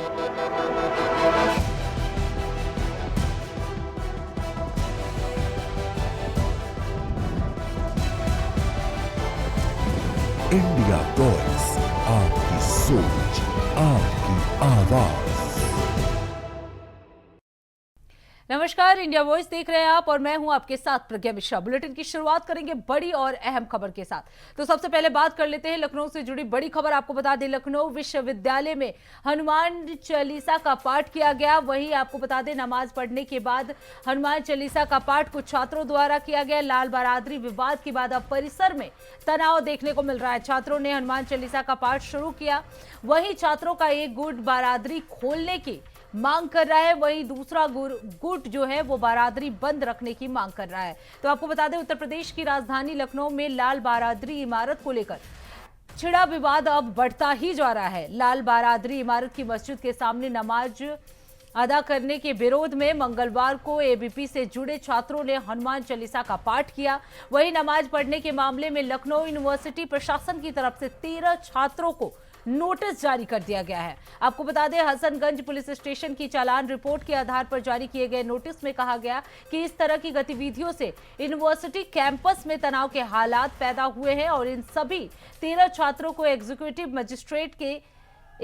India voice, आपकी सोच, आपकी आवाज। नमस्कार, इंडिया वॉइस देख रहे हैं आप और मैं हूं आपके साथ प्रज्ञा मिश्रा। बुलेटिन की शुरुआत करेंगे बड़ी और अहम खबर के साथ। तो सबसे पहले बात कर लेते हैं लखनऊ से जुड़ी बड़ी खबर। आपको बता दें, लखनऊ विश्वविद्यालय में हनुमान चालीसा का पाठ किया गया। वहीं आपको बता दें, नमाज पढ़ने के बाद हनुमान चालीसा का पाठ कुछ छात्रों द्वारा किया गया। लाल बरादरी विवाद के बाद अब परिसर में तनाव देखने को मिल रहा है। छात्रों ने हनुमान चालीसा का पाठ शुरू किया, वहीं छात्रों का एक गुट बारादरी खोलने की मांग कर रहा है, वहीं दूसरा गुट जो है वो बारादरी बंद रखने की मांग कर रहा है। तो आपको बता दें, उत्तर प्रदेश की राजधानी लखनऊ में लाल बारादरी इमारत को लेकर छिड़ा विवाद अब बढ़ता ही जा रहा है। लाल बारादरी इमारत की मस्जिद के सामने नमाज अदा करने के विरोध में मंगलवार को एबीपी से जुड़े छात्रों ने हनुमान चालीसा का पाठ किया। वहीं नमाज पढ़ने के मामले में लखनऊ यूनिवर्सिटी प्रशासन की तरफ से 13 छात्रों को नोटिस जारी कर दिया गया है। आपको बता दें, हसनगंज पुलिस स्टेशन की चालान रिपोर्ट के आधार पर जारी किए गए नोटिस में कहा गया कि इस तरह की गतिविधियों से यूनिवर्सिटी कैंपस में तनाव के हालात पैदा हुए हैं और इन सभी 13 छात्रों को एग्जीक्यूटिव मजिस्ट्रेट के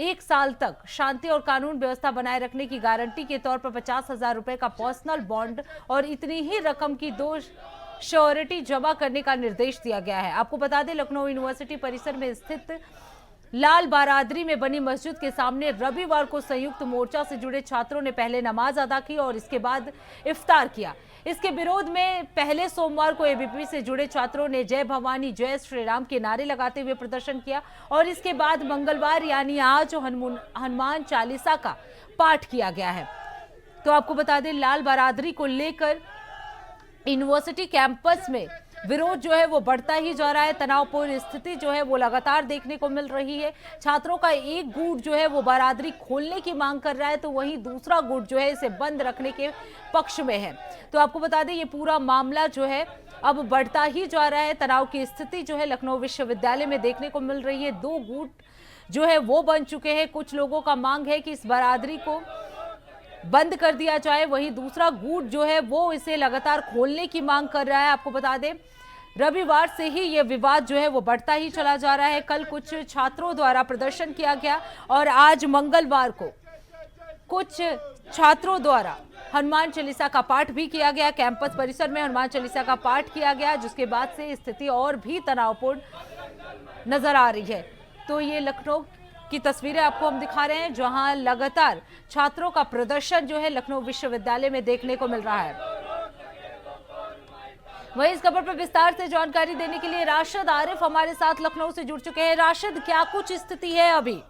1 साल तक शांति और कानून व्यवस्था बनाए रखने की गारंटी के तौर पर 50,000 रुपए का पर्सनल बॉन्ड और इतनी ही रकम की 2 श्योरिटी जमा करने का निर्देश दिया गया है। आपको बता दें, लखनऊ यूनिवर्सिटी परिसर में स्थित लाल बारादरी में बनी मस्जिद के सामने रविवार को संयुक्त मोर्चा से जुड़े छात्रों ने पहले नमाज अदा की और इसके बाद इफ्तार किया। इसके विरोध में पहले सोमवार को एबीपी से जुड़े छात्रों ने जय भवानी जय श्री राम के नारे लगाते हुए प्रदर्शन किया और इसके बाद मंगलवार यानी आज हनुमान चालीसा का पाठ किया गया है। तो आपको बता दें, लाल बारादरी को लेकर यूनिवर्सिटी कैंपस में विरोध जो है वो बढ़ता ही जा रहा है। तनावपूर्ण स्थिति जो है वो लगातार देखने को मिल रही है। छात्रों का एक गुट जो है वो बारादरी खोलने की मांग कर रहा है, तो वहीं दूसरा गुट जो है इसे बंद रखने के पक्ष में है। तो आपको बता दें, ये पूरा मामला जो है अब बढ़ता ही जा रहा है। तनाव की स्थिति जो है लखनऊ विश्वविद्यालय में देखने को मिल रही है। 2 गुट जो है वो बन चुके हैं। कुछ लोगों का मांग है कि इस बारादरी को बंद कर दिया जाए, वहीं दूसरा गुट जो है वो इसे लगातार खोलने की मांग कर रहा है। आपको बता दें, रविवार से ही यह विवाद जो है वो बढ़ता ही चला जा रहा है। कल कुछ छात्रों द्वारा प्रदर्शन किया गया और आज मंगलवार को कुछ छात्रों द्वारा हनुमान चालीसा का पाठ भी किया गया। कैंपस परिसर में हनुमान चालीसा का पाठ किया गया, जिसके बाद से स्थिति और भी तनावपूर्ण नजर आ रही है। तो ये लखनऊ की तस्वीरें आपको हम दिखा रहे हैं, जहां लगातार छात्रों का प्रदर्शन जो है लखनऊ विश्वविद्यालय में देखने को मिल रहा है। वहीं इस खबर पर विस्तार से जानकारी देने के लिए राशिद आरिफ हमारे साथ लखनऊ से जुड़ चुके हैं। राशिद, क्या कुछ स्थिति है अभी?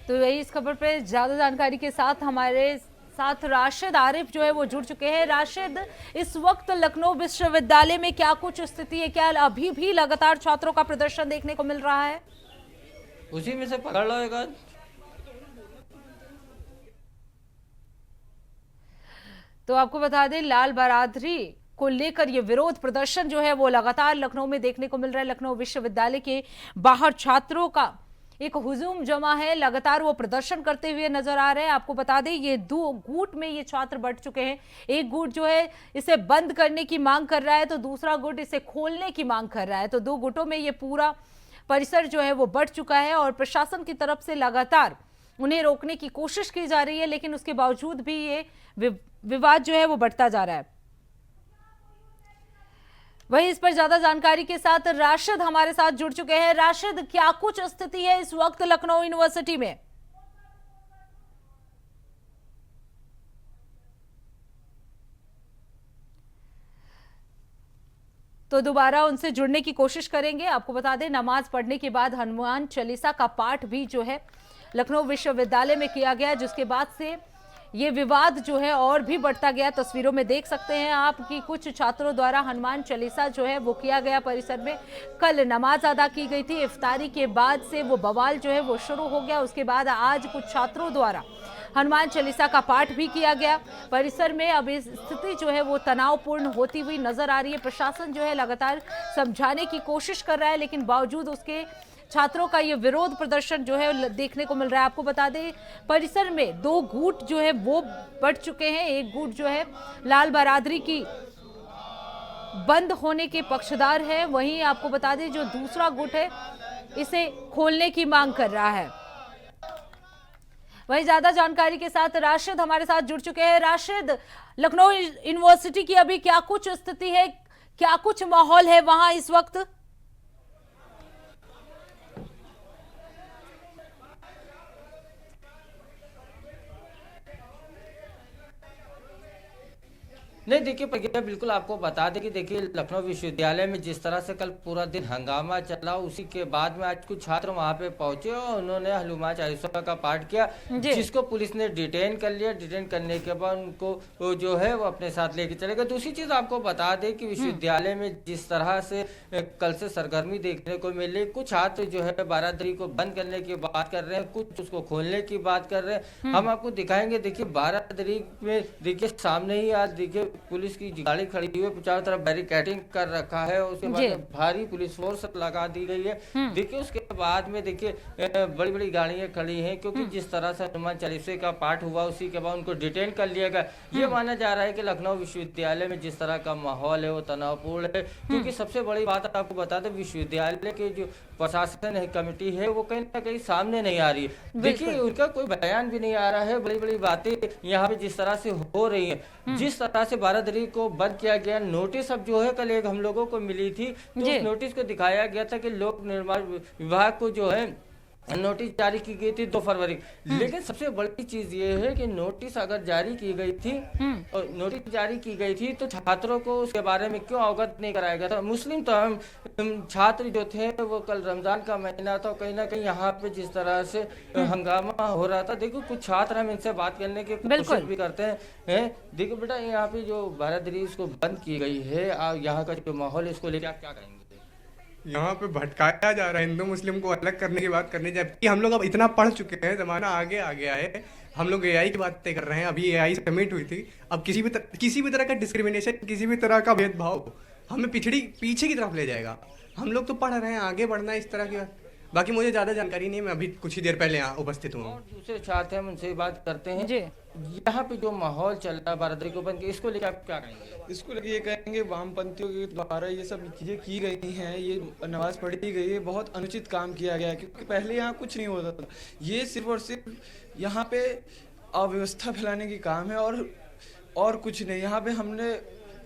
तो यही इस खबर पर ज्यादा जानकारी के साथ हमारे साथ राशिद आरिफ जो है वो जुड़ चुके हैं। राशिद, इस वक्त लखनऊ विश्वविद्यालय में क्या कुछ स्थिति है? क्या अभी भी लगातार छात्रों का प्रदर्शन देखने को मिल रहा है? उसी में से पकड़ लो एक। तो आपको बता दें, लाल बारादरी को लेकर ये विरोध प्रदर्शन जो है वो लगातार लखनऊ में देखने को मिल रहा है। लखनऊ विश्वविद्यालय के बाहर छात्रों का एक हुजूम जमा है, लगातार वो प्रदर्शन करते हुए नजर आ रहे हैं। आपको बता दें, ये 2 गुट में ये छात्र बढ़ चुके हैं। एक गुट जो है इसे बंद करने की मांग कर रहा है, तो दूसरा गुट इसे खोलने की मांग कर रहा है। तो 2 गुटों में ये पूरा परिसर जो है वो बढ़ चुका है और प्रशासन की तरफ से लगातार उन्हें रोकने की कोशिश की जा रही है, लेकिन उसके बावजूद भी ये विवाद जो है वो बढ़ता जा रहा है। वहीं इस पर ज्यादा जानकारी के साथ राशिद हमारे साथ जुड़ चुके हैं। राशिद, क्या कुछ स्थिति है इस वक्त लखनऊ यूनिवर्सिटी में? तो दोबारा उनसे जुड़ने की कोशिश करेंगे। आपको बता दें, नमाज पढ़ने के बाद हनुमान चालीसा का पाठ भी जो है लखनऊ विश्वविद्यालय में किया गया, जिसके बाद से ये विवाद जो है और भी बढ़ता गया। तस्वीरों में देख सकते हैं आप कि कुछ छात्रों द्वारा हनुमान चालीसा जो है वो किया गया परिसर में। कल नमाज अदा की गई थी, इफ्तारी के बाद से वो बवाल जो है वो शुरू हो गया। उसके बाद आज कुछ छात्रों द्वारा हनुमान चालीसा का पाठ भी किया गया परिसर में। अब इस स्थिति जो है वो तनावपूर्ण होती हुई नजर आ रही है। प्रशासन जो है लगातार समझाने की कोशिश कर रहा है, लेकिन बावजूद उसके छात्रों का ये विरोध प्रदर्शन जो है देखने को मिल रहा है। आपको बता दें परिसर में 2 गुट जो है वो बढ़ चुके हैं। एक गुट जो है लाल बरादरी की बंद होने के पक्षधर है, वहीं आपको बता दें जो दूसरा गुट है इसे खोलने की मांग कर रहा है। वहीं ज्यादा जानकारी के साथ राशिद हमारे साथ जुड़ चुके हैं। राशिद, लखनऊ यूनिवर्सिटी की अभी क्या कुछ स्थिति है, क्या कुछ माहौल है वहां इस वक्त? नहीं देखिए प्रज्ञा, बिल्कुल आपको बता दें कि देखिए लखनऊ विश्वविद्यालय में जिस तरह से कल पूरा दिन हंगामा चला, उसी के बाद में आज कुछ छात्र वहां पे पहुंचे और उन्होंने हनुमान चालीसा का पाठ किया, जिसको पुलिस ने डिटेन कर लिया। डिटेन करने के बाद उनको वो जो है वो अपने साथ लेके चले गए। दूसरी चीज आपको बता दें कि विश्वविद्यालय में जिस तरह से कल से सरगर्मी देखने को मिली, कुछ छात्र जो है बारादरी को बंद करने की बात कर रहे हैं, कुछ उसको खोलने की बात कर रहे हैं। हम आपको दिखाएंगे। देखिए बारादरी में देखिए सामने ही आज देखिए पुलिस की गाड़ी खड़ी हुई है, चारों तरफ बैरिकेडिंग कर रखा है, उसके बाद भारी पुलिस फोर्स लगा दी गई है। देखिए उसके बाद में देखिए बड़ी बड़ी गाड़ियां खड़ी हैं, क्योंकि जिस तरह से हनुमान चालीसा का पाठ हुआ उसी के बाद उनको डिटेन कर लिया गया। ये माना जा रहा है कि लखनऊ विश्वविद्यालय में जिस तरह का माहौल है वो तनावपूर्ण है, क्योंकि सबसे बड़ी बात आपको बता दें विश्वविद्यालय के जो प्रशासन कमेटी है वो कहीं ना कहीं सामने नहीं आ रही है। देखिए उनका कोई बयान भी नहीं आ रहा है। बड़ी बड़ी बातें यहाँ पे जिस तरह से हो रही है, जिस तरह से बारादरी को बंद किया गया, नोटिस अब जो है कल एक हम लोगों को मिली थी, तो उस नोटिस को दिखाया गया था कि लोक निर्माण विभाग को जो है नोटिस जारी की गई थी 2 फरवरी। लेकिन सबसे बड़ी चीज ये है कि नोटिस अगर जारी की गई थी और नोटिस जारी की गई थी तो छात्रों को उसके बारे में क्यों अवगत नहीं कराया गया था? मुस्लिम छात्र जो थे वो कल रमजान का महीना था, कहीं ना कहीं यहाँ पे जिस तरह से हंगामा हो रहा था। देखो कुछ छात्र हम इनसे बात करने की कोशिश भी करते हैं। देखो बेटा, यहाँ पे जो बारादरी इसको बंद की गई है, यहाँ का जो माहौल है इसको लेकर आप क्या करेंगे? यहाँ पे भटकाया जा रहा है हिंदू मुस्लिम को अलग करने की बात करनी, जबकि हम लोग अब इतना पढ़ चुके हैं, जमाना आगे आ गया है। हम लोग एआई की बातें कर रहे हैं, अभी एआई समिट हुई थी। अब किसी भी तरह का डिस्क्रिमिनेशन, किसी भी तरह का भेदभाव हमें पीछे की तरफ ले जाएगा। हम लोग तो पढ़ रहे हैं, आगे बढ़ना है इस तरह की। बाकी मुझे ज़्यादा जानकारी नहीं है, मैं अभी कुछ ही देर पहले यहाँ उपस्थित हूँ। और दूसरे छात्र हैं, उनसे बात करते हैं। यहाँ पे जो माहौल चल रहा है बारादरी को बंद, इसको लेकर आप क्या कहेंगे? इसको लेकर ये कहेंगे वामपंथियों के द्वारा ये सब चीज़ें की गई हैं, ये नमाज पढ़ी गई है, बहुत अनुचित काम किया गया है, क्योंकि पहले यहाँ कुछ नहीं होता था। ये सिर्फ और सिर्फ यहाँ पे अव्यवस्था फैलाने की काम है और कुछ नहीं। यहाँ पे हमने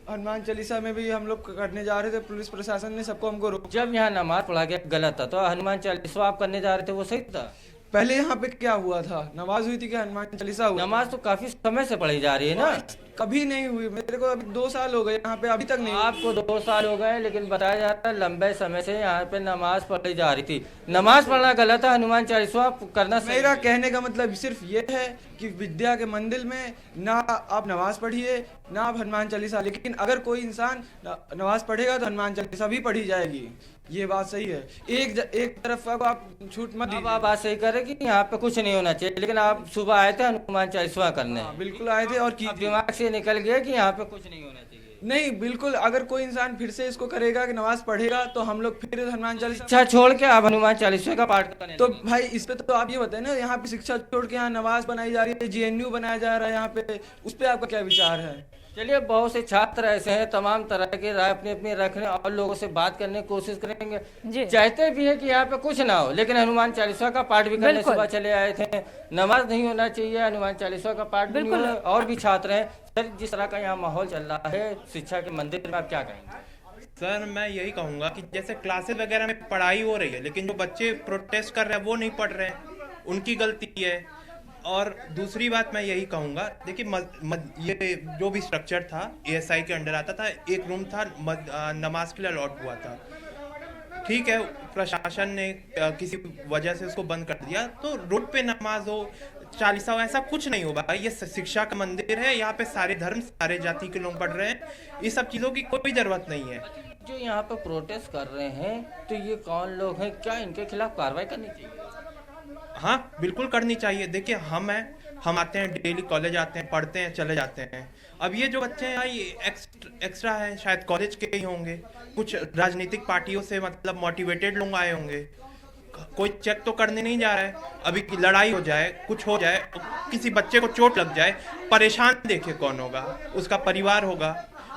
हनुमान चालीसा में भी हम लोग करने जा रहे थे, पुलिस प्रशासन ने सबको हमको रोक। जब यहाँ नमाज पढ़ा गया गलत था, तो हनुमान चालीसा आप करने जा रहे थे वो सही था? पहले यहाँ पे क्या हुआ था, नमाज हुई थी कि हनुमान चालीसा हुआ? नमाज तो काफी समय से पढ़ी जा रही है ना। कभी नहीं हुई, मेरे को अभी 2 साल हो गए यहाँ पे, अभी तक नहीं। आपको 2 साल हो गए, लेकिन बताया जा रहा है लंबे समय से यहाँ पे नमाज पढ़ी जा रही थी। नमाज पढ़ना गलत है, हनुमान चालीसा करना सही। मेरा कहने का मतलब सिर्फ ये है कि विद्या के मंदिर में ना आप नमाज पढ़िए ना आप हनुमान चालीसा, लेकिन अगर कोई इंसान नमाज पढ़ेगा तो हनुमान चालीसा भी पढ़ी जाएगी। ये बात सही है। एक तरफ आप छूट मत दीजिए। आप बात सही करें कि यहाँ पे कुछ नहीं होना चाहिए, लेकिन आप सुबह आए थे हनुमान चालीसा करने। बिल्कुल आए थे, और दिमाग से निकल गया कि यहाँ पे कुछ नहीं होना चाहिए। नहीं, बिल्कुल अगर कोई इंसान फिर से इसको करेगा कि नमाज पढ़ेगा तो हम लोग फिर हनुमान चालीसा शिक्षा छोड़ के आप हनुमान चालीसा का पाठ करने। तो भाई इस पे तो आप ये बताए ना, यहाँ पे शिक्षा छोड़ के यहाँ नमाज बनाई जा रही है, जीएनयू बनाया जा रहा है यहाँ पे, उस पे आपका क्या विचार है? चलिए, बहुत से छात्र ऐसे हैं, तमाम तरह के राय अपनी अपनी रखने और लोगों से बात करने की कोशिश करेंगे। चाहते भी है कि यहाँ पे कुछ ना हो, लेकिन हनुमान चालीसा का पाठ भी करने सुबह चले आए थे। नमाज नहीं होना चाहिए, हनुमान चालीसा का पाठ भी नहीं होना। और भी छात्र हैं सर, जिस तरह का यहाँ माहौल चल रहा है शिक्षा के मंदिर में, आप क्या कहेंगे? सर मैं यही कहूँगा कि जैसे क्लासेस वगैरह में पढ़ाई हो रही है, लेकिन जो बच्चे प्रोटेस्ट कर रहे हैं वो नहीं पढ़ रहे हैं, उनकी गलती है। और दूसरी बात मैं यही कहूँगा, देखिए ये जो भी स्ट्रक्चर था एएसआई के अंडर आता था, एक रूम था नमाज के लिए अलॉट हुआ था, ठीक है, प्रशासन ने किसी वजह से उसको बंद कर दिया। तो रोड पे नमाज हो चालीसा हो, ऐसा कुछ नहीं होगा। ये शिक्षा का मंदिर है, यहाँ पे सारे धर्म सारे जाति के लोग पढ़ रहे हैं, ये सब चीजों की कोई जरूरत नहीं है। जो यहाँ पे प्रोटेस्ट कर रहे हैं तो ये कौन लोग हैं, क्या इनके खिलाफ कार्रवाई करनी चाहिए? हाँ बिल्कुल करनी चाहिए। देखिए हम आते हैं, डेली कॉलेज आते हैं, पढ़ते हैं, चले जाते हैं। अब ये जो बच्चे हैं ये एक्स्ट्रा है, शायद कॉलेज के ही होंगे, कुछ राजनीतिक पार्टियों से मतलब मोटिवेटेड लोग आए होंगे। कोई चेक तो करने नहीं जा रहा है। अभी की लड़ाई हो जाए, कुछ हो जाए, किसी बच्चे को चोट लग जाए, परेशान देखिए कौन होगा? उसका परिवार होगा,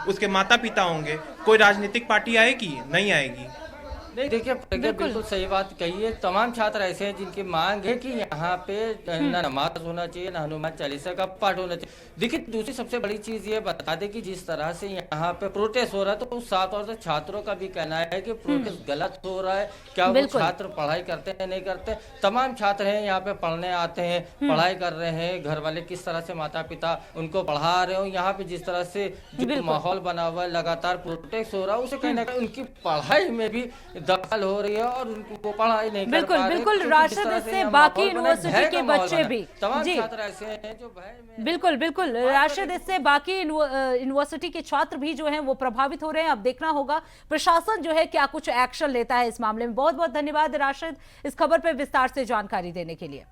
उसके माता पिता होंगे। कोई राजनीतिक पार्टी आएगी? नहीं आएगी। नहीं देखिए बिल्कुल सही बात कही है। तमाम छात्र ऐसे हैं जिनकी मांग है कि यहाँ पे न नमाज होना चाहिए, न हनुमान चालीसा का पाठ होना चाहिए। देखिए दूसरी सबसे बड़ी चीज ये बता दें कि जिस तरह से यहाँ पे प्रोटेस्ट हो रहा है तो उस साथ और छात्रों का भी कहना है कि प्रोटेस्ट गलत हो रहा है। क्या वो छात्र पढ़ाई करते हैं नहीं करते? तमाम छात्र हैं यहाँ पे पढ़ने आते हैं, पढ़ाई कर रहे हैं, घर वाले किस तरह से माता पिता उनको पढ़ा रहे हो, यहाँ पे जिस तरह से जो माहौल बना हुआ है, लगातार प्रोटेस्ट हो रहा है, उसे कहीं ना कहीं उनकी पढ़ाई में भी दखल हो रही है और उनको पढ़ाई नहीं कर पा रहे। बिल्कुल राशिद, इससे बाकी यूनिवर्सिटी के बच्चे भी तमाम छात्र ऐसे हैं जो भय में। बिल्कुल राशिद, इससे बाकी यूनिवर्सिटी के छात्र भी जो हैं वो प्रभावित हो रहे हैं। अब देखना होगा प्रशासन जो है क्या कुछ एक्शन लेता है इस मामले में। बहुत बहुत धन्यवाद राशिद इस खबर पर विस्तार से जानकारी देने के लिए।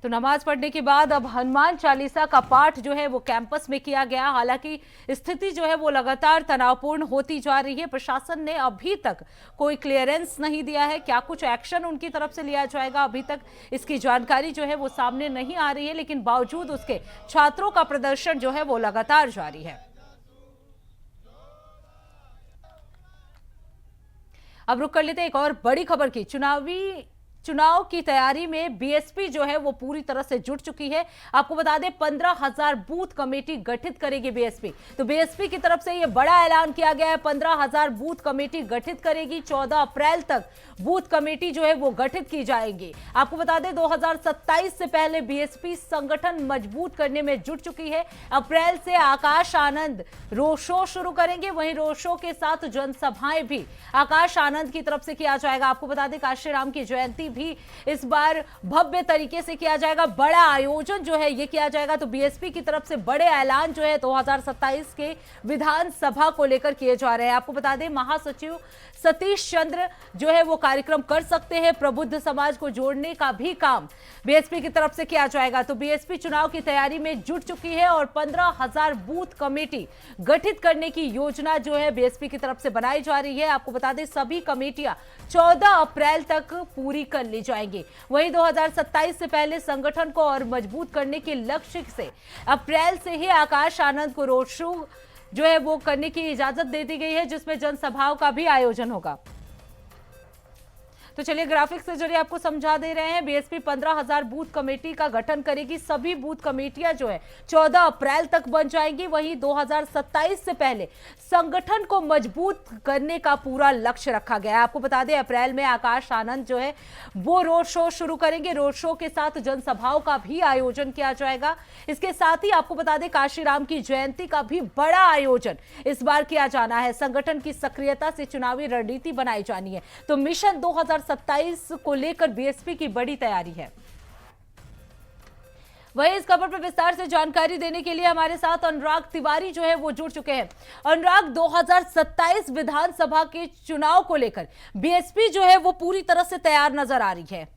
तो नमाज पढ़ने के बाद अब हनुमान चालीसा का पाठ जो है वो कैंपस में किया गया। हालांकि स्थिति जो है वो लगातार तनावपूर्ण होती जा रही है। प्रशासन ने अभी तक कोई क्लियरेंस नहीं दिया है, क्या कुछ एक्शन उनकी तरफ से लिया जाएगा अभी तक इसकी जानकारी जो है वो सामने नहीं आ रही है। लेकिन बावजूद उसके छात्रों का प्रदर्शन जो है वो लगातार जारी है। अब रुक कर लेते एक और बड़ी खबर की। चुनाव की तैयारी में बीएसपी जो है वो पूरी तरह से जुट चुकी है। आपको बता दें 15,000 बूथ कमेटी गठित करेगी बीएसपी। तो बीएसपी की तरफ से ये बड़ा ऐलान किया गया है, 15,000 बूथ कमेटी गठित करेगी। 14 अप्रैल तक बूथ कमेटी जो है वो गठित की जाएगी। आपको बता दें 2027 से पहले बीएसपी संगठन मजबूत करने में जुट चुकी है। अप्रैल से आकाश आनंद रोड शो शुरू करेंगे, वहीं रोड शो के साथ जनसभाएं भी आकाश आनंद की तरफ से किया जाएगा। आपको बता दें काशीराम की जयंती भी इस बार भव्य तरीके से किया जाएगा, बड़ा आयोजन जो है ये किया जाएगा। तो बीएसपी की तरफ से बड़े ऐलान जो है 2027 के विधानसभा को लेकर किए जा रहे हैं। आपको बता दें महासचिव सतीश चंद्र जो है वो कार्यक्रम कर सकते हैं। प्रबुद्ध समाज को जोड़ने का भी काम बीएसपी की तरफ से किया जाएगा। तो बीएसपी चुनाव की तैयारी में जुट चुकी है और 15,000 बूथ कमेटी गठित करने की योजना जो है बीएसपी की तरफ से बनाई जा रही है। आपको बता दें सभी कमेटियां 14 अप्रैल तक पूरी कर ली जाएंगी। वहीं 2027 से पहले संगठन को और मजबूत करने के लक्ष्य से अप्रैल से ही आकाश आनंद को रोड शो जो है वो करने की इजाजत दे दी गई है, जिसमें जनसभाओं का भी आयोजन होगा। तो चलिए ग्राफिक्स से जरिए आपको समझा दे रहे हैं। बीएसपी 15,000 बूथ कमेटी का गठन करेगी। सभी बूथ कमेटियां जो है 14 अप्रैल तक बन जाएंगी। वहीं 2027 से पहले संगठन को मजबूत करने का पूरा लक्ष्य रखा गया है। आपको बता दें अप्रैल में आकाश आनंद जो है वो रोड शो शुरू करेंगे। रोड शो के साथ जनसभाओं का भी आयोजन किया जाएगा। इसके साथ ही आपको बता दें काशीराम की जयंती का भी बड़ा आयोजन इस बार किया जाना है। संगठन की सक्रियता से चुनावी रणनीति बनाई जानी है। तो मिशन 2027 को लेकर बीएसपी की बड़ी तैयारी है। वहीं इस खबर पर विस्तार से जानकारी देने के लिए हमारे साथ अनुराग तिवारी जो है वो जुड़ चुके हैं। अनुराग, 2027 विधानसभा के चुनाव को लेकर बीएसपी जो है वो पूरी तरह से तैयार नजर आ रही है।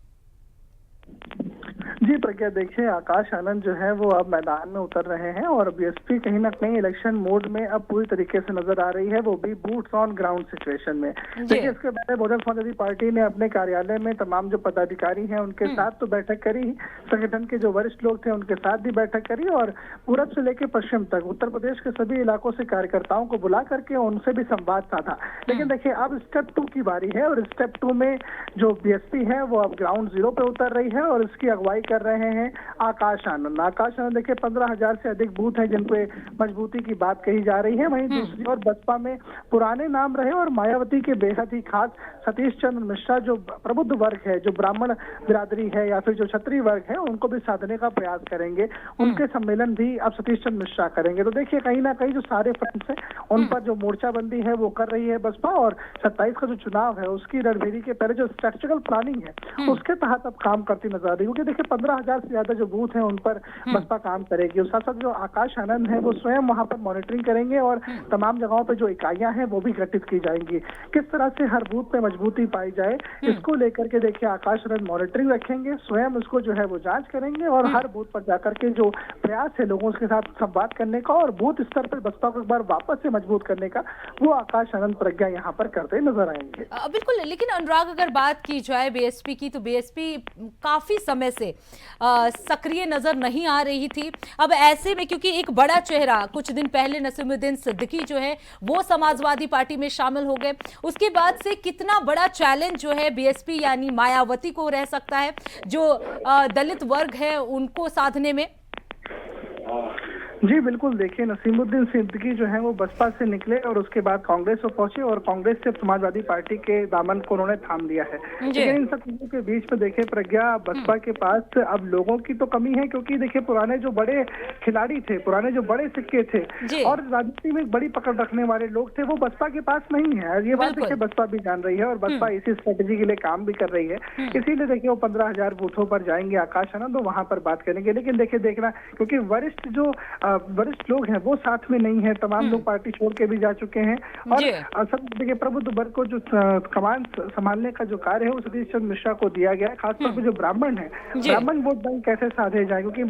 जी प्रज्ञा, देखिए आकाश आनंद जो है वो अब मैदान में उतर रहे हैं और बीएसपी कहीं ना कहीं इलेक्शन मोड में अब पूरी तरीके से नजर आ रही है, वो भी बूट्स ऑन ग्राउंड सिचुएशन में। देखिए इसके पहले बहुजन समाजवादी पार्टी ने अपने कार्यालय में तमाम जो पदाधिकारी हैं उनके साथ तो बैठक करी, संगठन के जो वरिष्ठ लोग थे उनके साथ भी बैठक करी और पूरब से लेकर पश्चिम तक उत्तर प्रदेश के सभी इलाकों से कार्यकर्ताओं को बुला करके उनसे भी संवाद साधा। लेकिन देखिए अब स्टेप 2 की बारी है और स्टेप 2 में जो बीएसपी है वो अब ग्राउंड जीरो पे उतर रही है और इसकी अगुवाई कर रहे हैं आकाश आनंद। आकाश आनंद देखिए 15,000 से अधिक बूथ हैं जिन पे मजबूती की बात कही जा रही है। वहीं दूसरी ओर बसपा में पुराने नाम रहे और मायावती के बेहद ही खास सतीश चंद्र मिश्रा जो प्रबुद्ध वर्ग है, जो ब्राह्मण बिरादरी है या फिर जो क्षत्रिय वर्ग है, उनको भी साधने का प्रयास करेंगे। उनके सम्मेलन भी अब सतीश चंद्र मिश्रा करेंगे। तो देखिए कहीं ना कहीं जो सारे फ्रंट्स हैं उन पर जो मोर्चाबंदी है वो कर रही है बसपा, और 27 का जो चुनाव है उसकी रणभेरी के पहले जो स्ट्रक्चरल प्लानिंग है उसके तहत अब काम करती नजर आ रही है। क्योंकि देखिए 15,000 से ज्यादा जो बूथ है उन पर बसपा काम करेगी। और साथ साथ जो आकाश आनंद है वो स्वयं वहां पर मॉनिटरिंग करेंगे और तमाम जगहों पर जो इकाइयां हैं वो भी गठित की जाएंगी। किस तरह से हर बूथ पे मजबूती पाई जाए इसको लेकर के देखिए आकाश आनंद मॉनिटरिंग रखेंगे, स्वयं उसको जो है वो जांच करेंगे और हर बूथ पर जाकर के जो प्रयास है लोगों के साथ संवाद करने का और बूथ स्तर पर बसपा को एक बार वापस से मजबूत करने का, वो आकाश आनंद प्रज्ञा यहाँ पर करते नजर आएंगे। बिल्कुल, लेकिन अनुराग अगर बात की जाए बीएसपी की, तो बीएसपी काफी समय से सक्रिय नजर नहीं आ रही थी। अब ऐसे में क्योंकि एक बड़ा चेहरा कुछ दिन पहले नसीमुद्दीन सिद्दीकी जो है वो समाजवादी पार्टी में शामिल हो गए, उसके बाद से कितना बड़ा चैलेंज जो है बीएसपी यानी मायावती को रह सकता है जो दलित वर्ग है उनको साधने में? जी बिल्कुल, देखिए नसीमुद्दीन सिद्दीकी जो है वो बसपा से निकले और उसके बाद कांग्रेस में पहुंचे और कांग्रेस से समाजवादी पार्टी के दामन को उन्होंने थाम लिया है। लेकिन इन सब चीजों के बीच में देखिए प्रज्ञा, बसपा के पास अब लोगों की तो कमी है क्योंकि देखिए पुराने जो बड़े खिलाड़ी थे, पुराने जो बड़े सिक्के थे और राजनीति में बड़ी पकड़ रखने वाले लोग थे, वो बसपा के पास नहीं है। ये बात देखिए बसपा भी जान रही है और बसपा इसी स्ट्रेटेजी के लिए काम भी कर रही है। इसीलिए देखिए वो 15,000 बूथों पर जाएंगे आकाश आनंद, वहां पर बात करेंगे। लेकिन देखिए देखना, क्योंकि वरिष्ठ लोग हैं वो साथ में नहीं है, तमाम लोग पार्टी छोड़ के भी जा चुके हैं और सब देखिए प्रबुद्ध वर्ग को जो कमान संभालने का जो कार्य है वो सतीश चंद्र मिश्रा को दिया गया है। खासतौर पर जो ब्राह्मण है, ब्राह्मण वोट बैंक कैसे साधे जाए, क्योंकि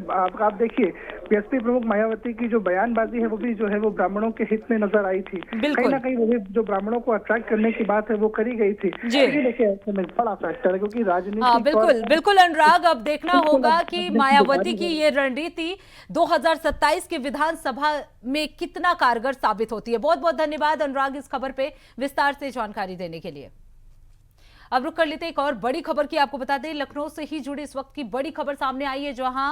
आप देखिए बीएसपी प्रमुख मायावती की जो बयानबाजी है वो भी जो है वो ब्राह्मणों के हित में नजर आई थी। कहीं ना कहीं वो भी जो ब्राह्मणों को अट्रैक्ट करने की बात है वो करी गई थी। देखिए ऐसे में बड़ा फैक्टर है क्योंकि राजनीति बिल्कुल अनुराग, अब देखना होगा कि मायावती की ये रणनीति 2027 के विधानसभा में कितना कारगर साबित होती है। बहुत बहुत धन्यवाद अनुराग इस खबर पे विस्तार से जानकारी देने के लिए। अब रुक कर लेते एक और बड़ी खबर की आपको बता दें, लखनऊ से ही जुड़ी इस वक्त की बड़ी खबर सामने आई है जहां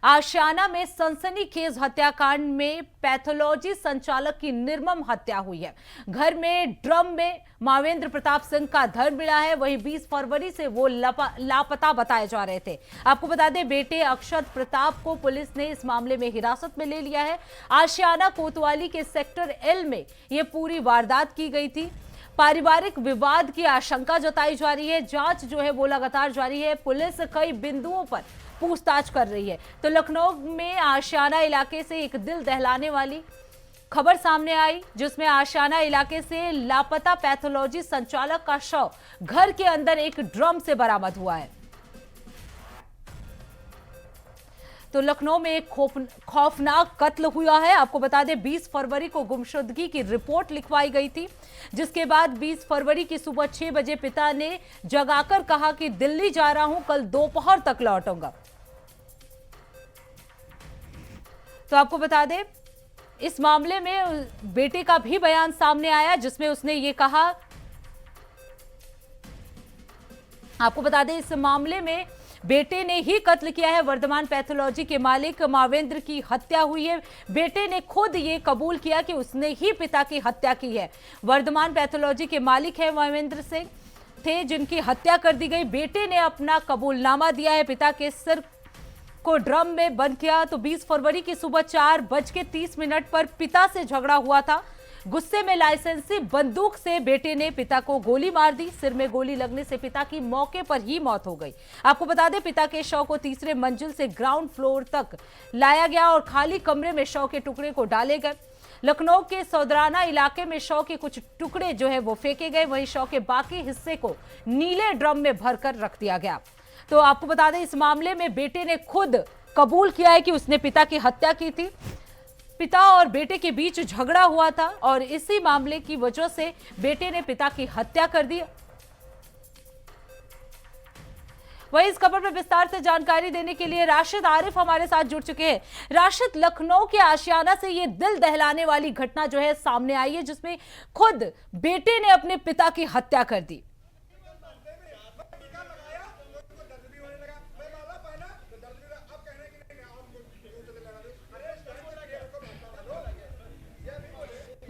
आशियाना में सनसनीखेज हत्याकांड में पैथोलॉजी संचालक की निर्मम हत्या हुई है। घर में ड्रम में मावेंद्र प्रताप सिंह का धर मिला है, वहीं 20 फरवरी से वो लापता बताए जा रहे थे। आपको बता दें बेटे अक्षत प्रताप को पुलिस ने इस मामले में हिरासत में ले लिया है। आशियाना कोतवाली के सेक्टर एल में ये पूरी वारदात की गई थी। पारिवारिक विवाद की आशंका जताई जा रही है, जांच जो है वो लगातार जारी है। पुलिस कई बिंदुओं पर पूछताछ कर रही है। तो लखनऊ में आशियाना इलाके से एक दिल दहलाने वाली खबर सामने आई जिसमें आशियाना इलाके से लापता पैथोलॉजी संचालक का शव घर के अंदर एक ड्रम से बरामद हुआ है। तो लखनऊ में एक खौफनाक कत्ल हुआ है। आपको बता दें 20 फरवरी को गुमशुदगी की रिपोर्ट लिखवाई गई थी, जिसके बाद 20 फरवरी की सुबह 6 बजे पिता ने जगाकर कहा कि दिल्ली जा रहा हूं, कल दोपहर तक लौटूंगा। तो आपको बता दें इस मामले में बेटे का भी बयान सामने आया जिसमें उसने ये कहा, आपको बता दें इस मामले में बेटे ने ही कत्ल किया है। वर्धमान पैथोलॉजी के मालिक मावेंद्र की हत्या हुई है। बेटे ने खुद ये कबूल किया कि उसने ही पिता की हत्या की है। वर्धमान पैथोलॉजी के मालिक है मावेंद्र सिंह थे जिनकी हत्या कर दी गई। बेटे ने अपना कबूलनामा दिया है, पिता के सिर को ड्रम में बंद किया। तो 20 फरवरी की सुबह 4:30 पर पिता से झगड़ा हुआ था। गुस्से में लाइसेंसी बंदूक से बेटे ने पिता को गोली मार दी। सिर में गोली लगने से पिता की मौके पर ही मौत हो गई। आपको बता दें पिता के शव को तीसरे मंजिल से ग्राउंड फ्लोर तक लाया गया और खाली कमरे में शव के टुकड़े को डाले गए। लखनऊ के सौदराना इलाके में शव के कुछ टुकड़े जो है वो फेंके गए, वहीं शव के बाकी हिस्से को नीले ड्रम में भरकर रख दिया गया। तो आपको बता दें इस मामले में बेटे ने खुद कबूल किया है कि उसने पिता की हत्या की थी। पिता और बेटे के बीच झगड़ा हुआ था और इसी मामले की वजह से बेटे ने पिता की हत्या कर दी। वहीं इस खबर पर विस्तार से जानकारी देने के लिए राशिद आरिफ हमारे साथ जुड़ चुके हैं। राशिद, लखनऊ के आशियाना से ये दिल दहलाने वाली घटना जो है सामने आई है जिसमें खुद बेटे ने अपने पिता की हत्या कर दी।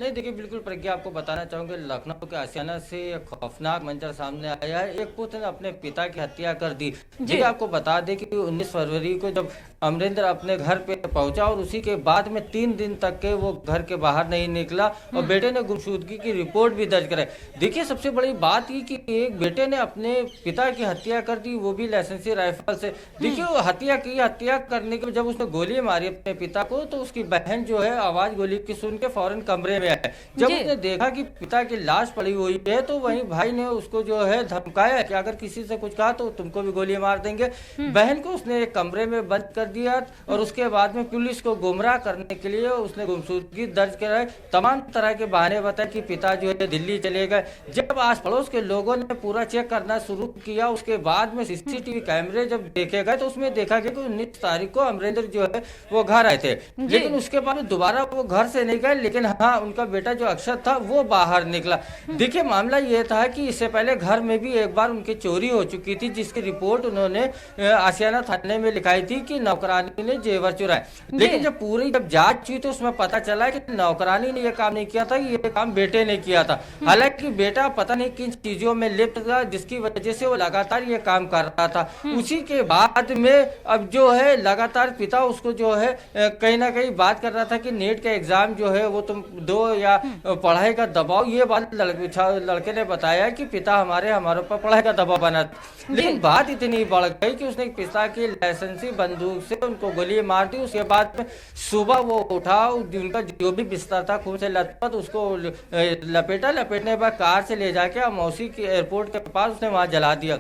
नहीं देखिए, बिल्कुल प्रज्ञा, आपको बताना चाहूंगा लखनऊ के आशियाना से एक खौफनाक मंजर सामने आया है। एक पुत्र ने अपने पिता की हत्या कर दी। देखिए, आपको बता दें कि 19 फरवरी को जब अमरिंदर अपने घर पे पहुंचा और उसी के बाद में 3 दिन तक के वो घर के बाहर नहीं निकला और बेटे ने गुमशुदगी की रिपोर्ट भी दर्ज कराई। देखिए, सबसे बड़ी बात ये कि एक बेटे ने अपने पिता की हत्या कर दी, वो भी लाइसेंसी राइफल से। देखिए, वो हत्या करने के जब उसने गोली मारी अपने पिता को, तो उसकी बहन जो है आवाज गोली की सुन के फौरन कमरे में आए। जब उसने देखा कि पिता की लाश पड़ी हुई है, तो वहीं भाई ने उसको जो है धमकाया कि अगर किसी से कुछ कहा तो तुमको भी गोली मार देंगे। बहन को उसने एक कमरे में बंद कर दिया और उसके बाद में पुलिस को गुमराह करने के लिए उसने गुमशुदगी दर्ज कराई। तमाम तरह के बहाने बताए कि पिता जो है दिल्ली चले गए। जब आस पड़ोस के लोगों ने पूरा चेक करना शुरू किया, उसके बाद में सीसीटीवी कैमरे जब देखे गए तो उसमें देखा गया कि 19 तारीख को अमरिंदर जो है वो घर आए थे, लेकिन उसके बाद दोबारा वो घर से नहीं गए। लेकिन हाँ, उनका बेटा जो अक्षत था वो बाहर निकला। देखिए, मामला ये था कि इससे पहले घर में भी एक बार उनकी चोरी हो चुकी थी, जिसकी रिपोर्ट उन्होंने आशियाना थाने में लिखाई थी कि नौकरानी ने जेवर चुराए। लेकिन जब जांच हुई तो उसमें पता चला कि नौकरानी ने ये काम नहीं किया था, ये काम बेटे ने किया था। हालांकि बेटा पता नहीं किन चीजों में लिप्त था, जिसकी वजह से वो लगातार ये काम कर रहा था। उसी के बाद में अब जो है लगातार पिता उसको जो है कहीं ना कहीं बात कर रहा था कि नेट का एग्जाम जो है वो तुम दो या पढ़ाई का दबाव, ये बात लड़के ने बताया कि पिता हमारे ऊपर पढ़ाई का दबाव बना। लेकिन बात इतनी बढ़ गई कि उसने पिता की लाइसेंसी बंदूक से उनको गोली मार दी। उसके बाद में सुबह वो उठा, उनका जो भी बिस्तर था खून से लथपथ, उसको लपेटने के बाद कार से ले जाके मौसी के एयरपोर्ट के पास उसने वहां जला दिया।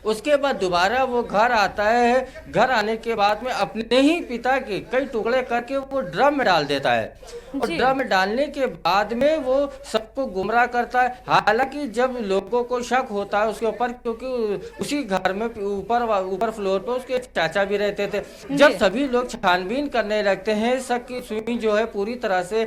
उसके बाद दोबारा वो घर आता है। घर आने के बाद में अपने ही पिता के कई टुकड़े करके वो ड्रम में डाल देता है और ड्रम में डालने के बाद में वो सबको गुमराह करता है। हालांकि जब लोगों को शक होता है उसके ऊपर, क्योंकि उसी घर में ऊपर फ्लोर पे उसके चाचा भी रहते थे, जब सभी लोग छानबीन करने लगते हैं, शक की सुई जो है पूरी तरह से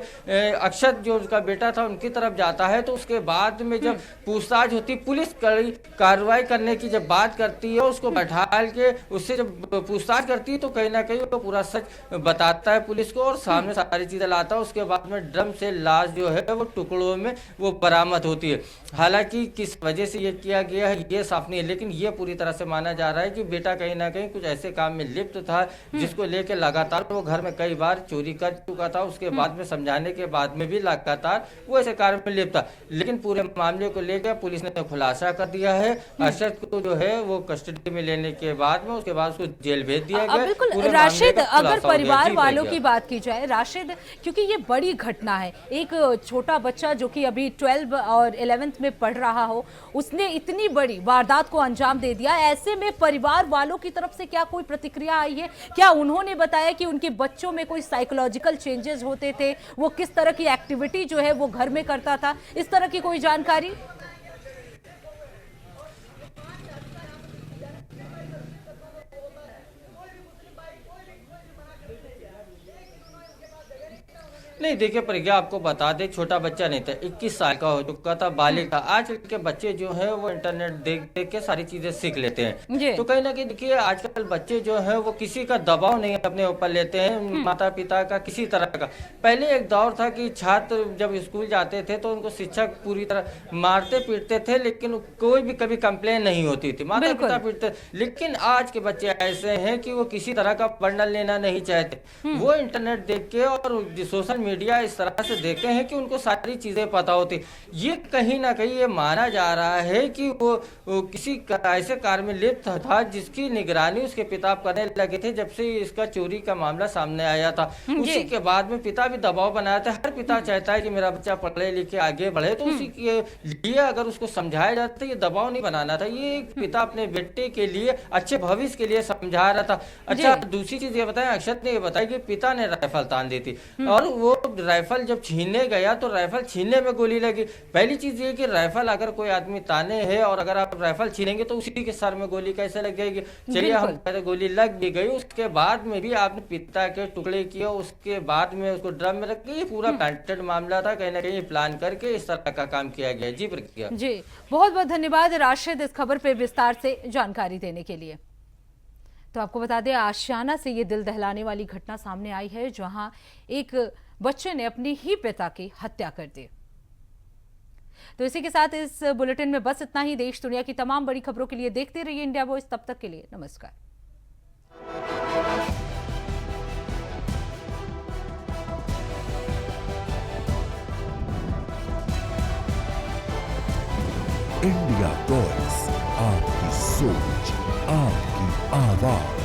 अक्षत जो उसका बेटा था उनकी तरफ जाता है। तो उसके बाद में जब पूछताछ होती, पुलिस कड़ी कार्रवाई करने की जब करती है, उसको बैठा के उससे जब पूछताछ करती है तो कहीं ना कहीं वो पूरा सच बताता है पुलिस को और सामने सारी चीजें लाता है। उसके बाद में ड्रम से लाश जो है वो टुकड़ों में वो बरामद होती है। हालांकि किस वजह से ये किया गया है ये साफ नहीं है, लेकिन ये पूरी तरह से माना जा रहा है कि बेटा कहीं ना कहीं कुछ ऐसे काम में लिप्त था जिसको लेकर लगातार वो घर में कई बार चोरी कर चुका था। उसके बाद में समझाने के बाद में भी लगातार वो ऐसे कार्य में लिप्त था। लेकिन पूरे मामले को लेकर पुलिस ने खुलासा कर दिया है। अक्षत को जो है वो कस्टडी में लेने के बाद में उसके बाद उसको जेल भेज दिया गया। बिल्कुल राशिद, अगर परिवार वालों की बात की जाए राशिद, क्योंकि ये बड़ी घटना है, एक छोटा बच्चा जो कि अभी 12 और 11th में पढ़ रहा हो, उसने इतनी बड़ी वारदात को अंजाम दे दिया। ऐसे में परिवार वालों की तरफ से क्या कोई प्रतिक्रिया आई है? क्या उन्होंने बताया कि उनके बच्चों में कोई साइकोलॉजिकल चेंजेस होते थे, वो किस तरह की एक्टिविटी जो है वो घर में करता था, इस तरह की कोई जानकारी? नहीं देखिए प्रज्ञा, आपको बता दें छोटा बच्चा नहीं था, 21 साल का हो चुका था, बालिग था। आजकल के बच्चे जो हैं वो इंटरनेट देख देख के सारी चीजें सीख लेते हैं। तो कहीं ना कहीं देखिए आजकल बच्चे जो हैं वो किसी का दबाव नहीं अपने ऊपर लेते हैं, माता पिता का किसी तरह का। पहले एक दौर था कि छात्र जब स्कूल जाते थे तो उनको शिक्षक पूरी तरह मारते पीटते थे, लेकिन कोई भी कभी कंप्लेन नहीं होती थी, माता पिता पीटते। लेकिन आज के बच्चे ऐसे हैं कि वो किसी तरह का बंडल लेना नहीं चाहते। वो इंटरनेट देख के और सोशल मीडिया इस तरह से देखते हैं कि उनको सारी चीजें पता होती। ये कहीं ना कहीं ये माना जा रहा है कि वो किसी ऐसे कार्य में लिप्त था जिसकी निगरानी उसके पिता करने लगे थे जब से इसका चोरी का मामला सामने आया था। उसी के बाद में पिता भी दबाव बनाया था। हर पिता चाहता है कि मेरा बच्चा पढ़े लिखे आगे बढ़े, तो उसी के लिए अगर उसको समझाया जाता है, ये दबाव नहीं बनाना था, ये पिता अपने बेटे के लिए अच्छे भविष्य के लिए समझा रहा था। अच्छा, दूसरी चीज ये बताया, अक्षत ने ये बताया कि पिता ने राइफल तान दी थी और वो राइफल जब छीनने गया तो राइफल छीनने में गोली लगी। पहली चीज ये कि राइफल अगर कोई आदमी ताने है और अगर आप राइफल छीनेंगे तो उसी के सर में गोली कैसे लग जाएगी? चलिए हम कहते गोली लग भी गई, उसके बाद में भी आपने पिता के टुकड़े किए, उसके बाद में उसको ड्रम में रख के, ये पूरा प्लांटेड मामला था, कहीं ना कहीं प्लान करके इस तरह का काम किया गया। जी प्रज्ञा जी, बहुत बहुत धन्यवाद राशिद इस खबर पे विस्तार से जानकारी देने के लिए। तो आपको बता दें आशियाना से ये दिल दहलाने वाली घटना सामने आई है, जहां एक बच्चे ने अपनी ही पिता की हत्या कर दी। तो इसी के साथ इस बुलेटिन में बस इतना ही। देश दुनिया की तमाम बड़ी खबरों के लिए देखते रहिए इंडिया वॉइस। तब तक के लिए नमस्कार। इंडिया वॉइस, आपकी सोच, आपकी आवाज।